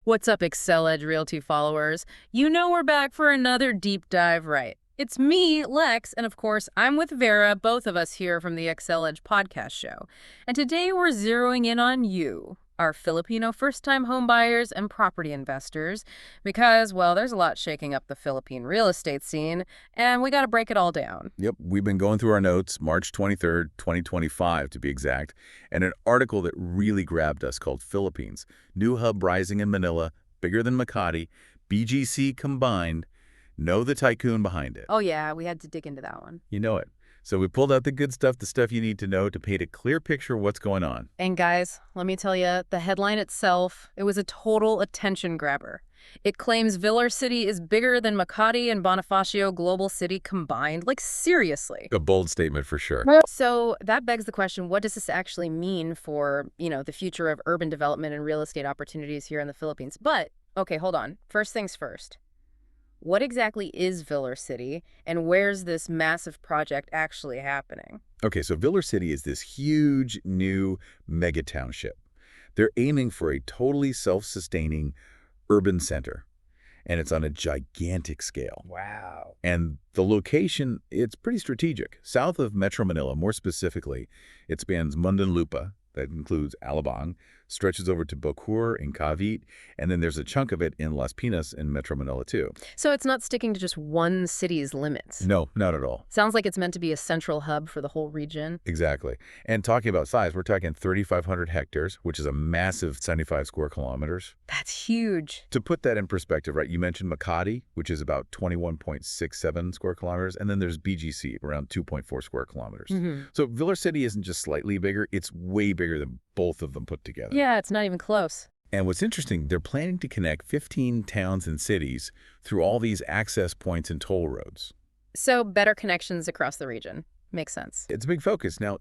What's up, Excel Edge Realty followers? You know we're back for another deep dive, right? It's me, Lex, and of course, I'm with Vera, both of us here from the Excel Edge podcast show. And today we're zeroing in on you, our Filipino first-time homebuyers and property investors, because, well, there's a lot shaking up the Philippine real estate scene, and we got to break it all down. Yep, we've been going through our notes, March 23rd, 2025 to be exact, and an article that really grabbed us called Philippines, New Hub Rising in Manila, Bigger Than Makati, BGC Combined, Know the Tycoon behind it. Oh yeah, we had to dig into that one. You know it. So we pulled out the good stuff, the stuff you need to know to paint a clear picture of what's going on. And guys, let me tell you, the headline itself, it was a total attention grabber. It claims Villar City is bigger than Makati and Bonifacio Global City combined. Like, seriously. A bold statement for sure. So that begs the question, what does this actually mean for, the future of urban development and real estate opportunities here in the Philippines? But, okay, hold on. First things first. What exactly is Villar City, and where's this massive project actually happening? Okay, so Villar City is this huge new mega-township. They're aiming for a totally self-sustaining urban center, and it's on a gigantic scale. Wow. And the location, it's pretty strategic. South of Metro Manila, more specifically, it spans Muntinlupa, that includes Alabang, stretches over to Bocor in Cavite, and then there's a chunk of it in Las Piñas in Metro Manila too. So it's not sticking to just one city's limits. No, not at all. Sounds like it's meant to be a central hub for the whole region. Exactly. And talking about size, we're talking 3,500 hectares, which is a massive 75 square kilometers. That's huge. To put that in perspective, right, you mentioned Makati, which is about 21.67 square kilometers, and then there's BGC, around 2.4 square kilometers. So Villar City isn't just slightly bigger, it's way bigger than both of them put together. Yeah, it's not even close. And what's interesting, they're planning to connect 15 towns and cities through all these access points and toll roads. So better connections across the region. Makes sense. It's a big focus. Now,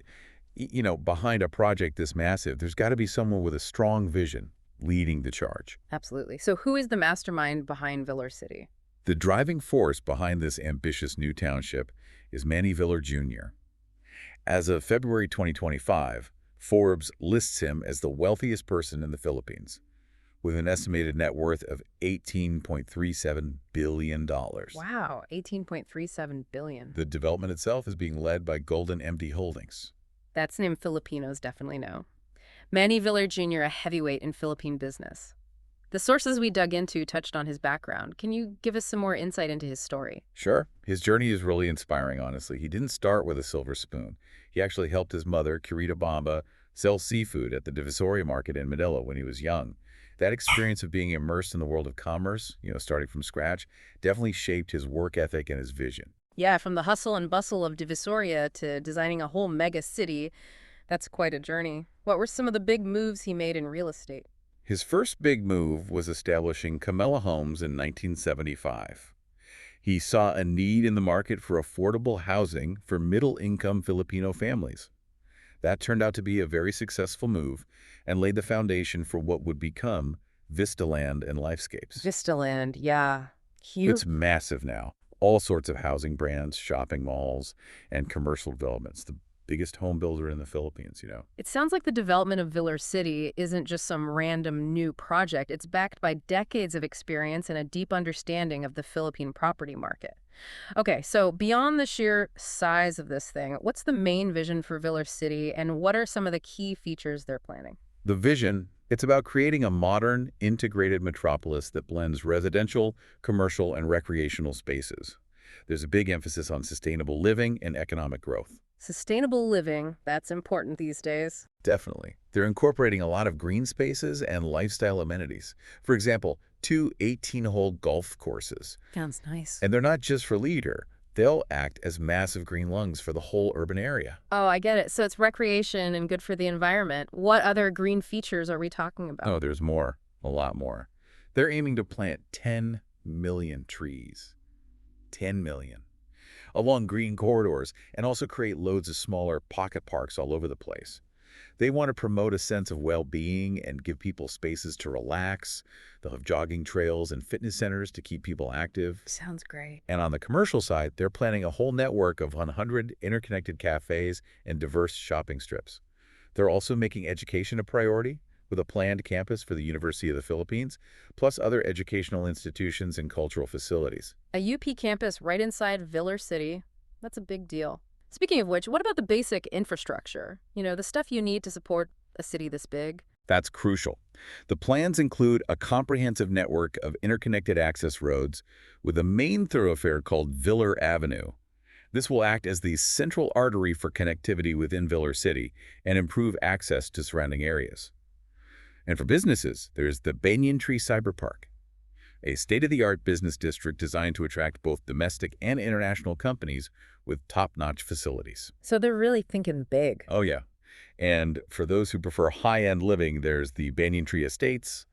behind a project this massive, there's got to be someone with a strong vision leading the charge. Absolutely. So who is the mastermind behind Villar City? The driving force behind this ambitious new township is Manny Villar Jr. As of February 2025, Forbes lists him as the wealthiest person in the Philippines, with an estimated net worth of $18.37 billion. Wow, $18.37 billion. The development itself is being led by Golden MD Holdings. That's a name Filipinos definitely know. Manny Villar Jr., a heavyweight in Philippine business. The sources we dug into touched on his background. Can you give us some more insight into his story? Sure. His journey is really inspiring, honestly. He didn't start with a silver spoon. He actually helped his mother, Kirita Bamba, sell seafood at the Divisoria market in Manila when he was young. That experience of being immersed in the world of commerce, starting from scratch, definitely shaped his work ethic and his vision. Yeah, from the hustle and bustle of Divisoria to designing a whole mega city, that's quite a journey. What were some of the big moves he made in real estate? His first big move was establishing Camella Homes in 1975. He saw a need in the market for affordable housing for middle-income Filipino families. That turned out to be a very successful move and laid the foundation for what would become Vistaland and Lifescapes. Vistaland, yeah. Huge. It's massive now. All sorts of housing brands, shopping malls, and commercial developments. The biggest home builder in the Philippines, It sounds like the development of Villar City isn't just some random new project. It's backed by decades of experience and a deep understanding of the Philippine property market. Okay, so beyond the sheer size of this thing, what's the main vision for Villar City, and what are some of the key features they're planning? The vision, it's about creating a modern, integrated metropolis that blends residential, commercial, and recreational spaces. There's a big emphasis on sustainable living and economic growth. Sustainable living, that's important these days. Definitely. They're incorporating a lot of green spaces and lifestyle amenities. For example, 2 18-hole golf courses. Sounds nice. And they're not just for leisure. They'll act as massive green lungs for the whole urban area. Oh, I get it. So it's recreation and good for the environment. What other green features are we talking about? Oh, there's more. A lot more. They're aiming to plant 10 million trees. 10 million. Along green corridors, and also create loads of smaller pocket parks all over the place. They want to promote a sense of well-being and give people spaces to relax. They'll have jogging trails and fitness centers to keep people active. Sounds great. And on the commercial side, they're planning a whole network of 100 interconnected cafes and diverse shopping strips. They're also making education a priority, with a planned campus for the University of the Philippines, plus other educational institutions and cultural facilities. A UP campus right inside Villar City. That's a big deal. Speaking of which, what about the basic infrastructure? The stuff you need to support a city this big? That's crucial. The plans include a comprehensive network of interconnected access roads with a main thoroughfare called Villar Avenue. This will act as the central artery for connectivity within Villar City and improve access to surrounding areas. And for businesses, there's the Banyan Tree Cyberpark, a state-of-the-art business district designed to attract both domestic and international companies with top-notch facilities. So they're really thinking big. Oh, yeah. And for those who prefer high-end living, there's the Banyan Tree Estates,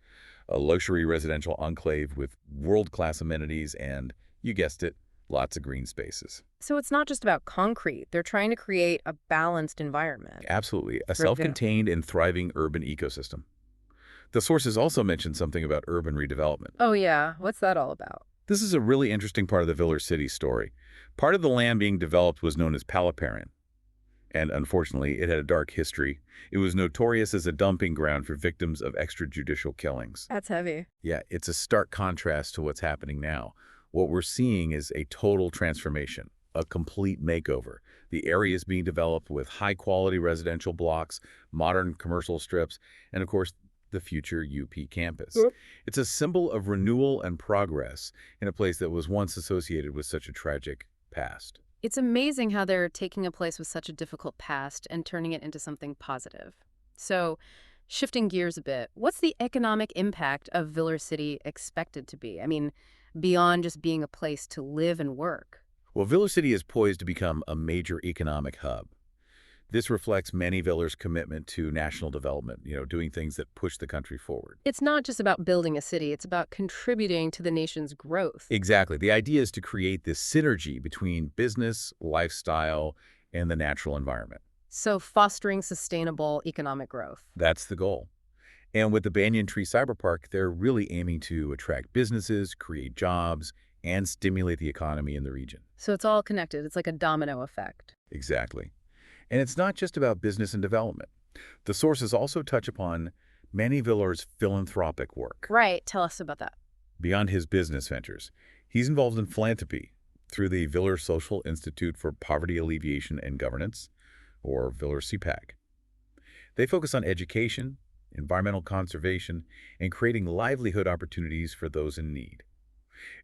a luxury residential enclave with world-class amenities and, you guessed it, lots of green spaces. So it's not just about concrete. They're trying to create a balanced environment. Absolutely. A Very good. self-contained and thriving urban ecosystem. The sources also mentioned something about urban redevelopment. Oh, yeah. What's that all about? This is a really interesting part of the Villar City story. Part of the land being developed was known as Palaparan. And unfortunately, it had a dark history. It was notorious as a dumping ground for victims of extrajudicial killings. That's heavy. Yeah, it's a stark contrast to what's happening now. What we're seeing is a total transformation, a complete makeover. The area is being developed with high-quality residential blocks, modern commercial strips, and of course, the future UP campus. Yep. It's a symbol of renewal and progress in a place that was once associated with such a tragic past. It's amazing how they're taking a place with such a difficult past and turning it into something positive. So, shifting gears a bit, what's the economic impact of Villar City expected to be? I mean, beyond just being a place to live and work. Well, Villar City is poised to become a major economic hub. This reflects Manny Villar's commitment to national development, doing things that push the country forward. It's not just about building a city, it's about contributing to the nation's growth. Exactly. The idea is to create this synergy between business, lifestyle, and the natural environment. So fostering sustainable economic growth. That's the goal. And with the Banyan Tree Cyberpark, they're really aiming to attract businesses, create jobs, and stimulate the economy in the region. So it's all connected. It's like a domino effect. Exactly. And it's not just about business and development. The sources also touch upon Manny Villar's philanthropic work. Right. Tell us about that. Beyond his business ventures, he's involved in philanthropy through the Villar Social Institute for Poverty Alleviation and Governance, or Villar CPAG. They focus on education, environmental conservation, and creating livelihood opportunities for those in need.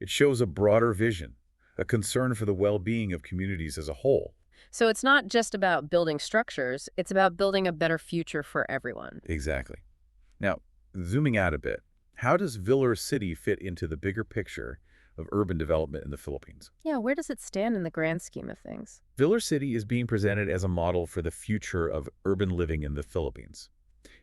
It shows a broader vision, a concern for the well-being of communities as a whole. So it's not just about building structures, it's about building a better future for everyone. Exactly. Now, zooming out a bit, how does Villar City fit into the bigger picture of urban development in the Philippines? Yeah, where does it stand in the grand scheme of things? Villar City is being presented as a model for the future of urban living in the Philippines.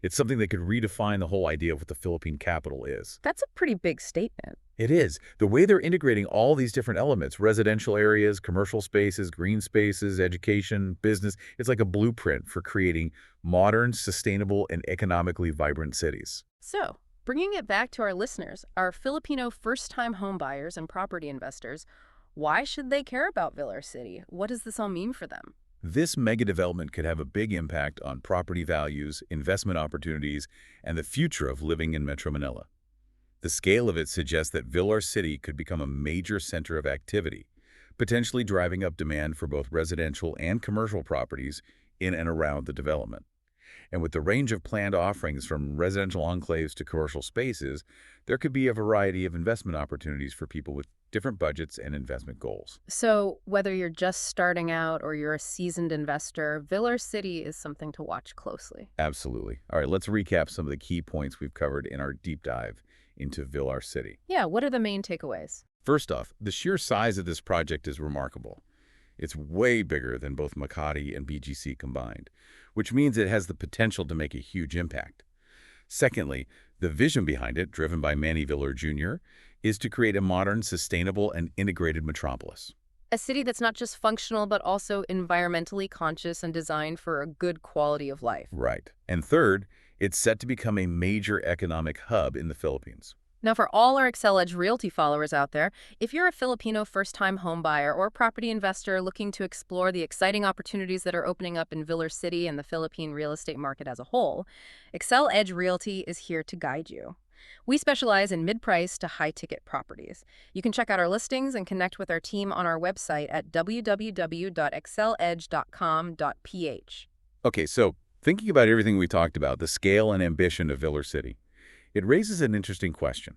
It's something that could redefine the whole idea of what the Philippine capital is. That's a pretty big statement. It is. The way they're integrating all these different elements, residential areas, commercial spaces, green spaces, education, business, it's like a blueprint for creating modern, sustainable, and economically vibrant cities. So, bringing it back to our listeners, our Filipino first-time home buyers and property investors, why should they care about Villar City? What does this all mean for them? This mega development could have a big impact on property values, investment opportunities, and the future of living in Metro Manila. The scale of it suggests that Villar City could become a major center of activity, potentially driving up demand for both residential and commercial properties in and around the development. And with the range of planned offerings from residential enclaves to commercial spaces, there could be a variety of investment opportunities for people with different budgets and investment goals. So, whether you're just starting out or you're a seasoned investor, Villar City is something to watch closely. Absolutely. All right, let's recap some of the key points we've covered in our deep dive into Villar City. Yeah, what are the main takeaways? First off, the sheer size of this project is remarkable. It's way bigger than both Makati and BGC combined, which means it has the potential to make a huge impact. Secondly, the vision behind it, driven by Manny Villar Jr., is to create a modern, sustainable, and integrated metropolis. A city that's not just functional, but also environmentally conscious and designed for a good quality of life. Right. And third, it's set to become a major economic hub in the Philippines. Now, for all our Excel Edge Realty followers out there, if you're a Filipino first-time homebuyer or property investor looking to explore the exciting opportunities that are opening up in Villar City and the Philippine real estate market as a whole, Excel Edge Realty is here to guide you. We specialize in mid-price to high-ticket properties. You can check out our listings and connect with our team on our website at www.exceledge.com.ph. Okay, so thinking about everything we talked about, the scale and ambition of Villar City, it raises an interesting question.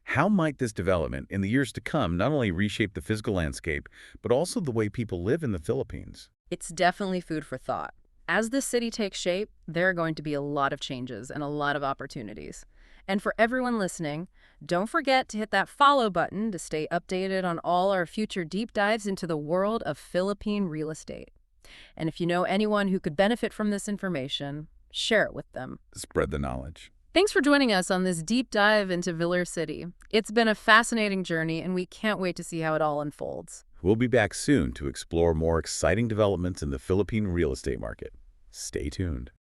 How might this development in the years to come not only reshape the physical landscape, but also the way people live in the Philippines? It's definitely food for thought. As this city takes shape, there are going to be a lot of changes and a lot of opportunities. And for everyone listening, don't forget to hit that follow button to stay updated on all our future deep dives into the world of Philippine real estate. And if you know anyone who could benefit from this information, share it with them. Spread the knowledge. Thanks for joining us on this deep dive into Villar City. It's been a fascinating journey, and we can't wait to see how it all unfolds. We'll be back soon to explore more exciting developments in the Philippine real estate market. Stay tuned.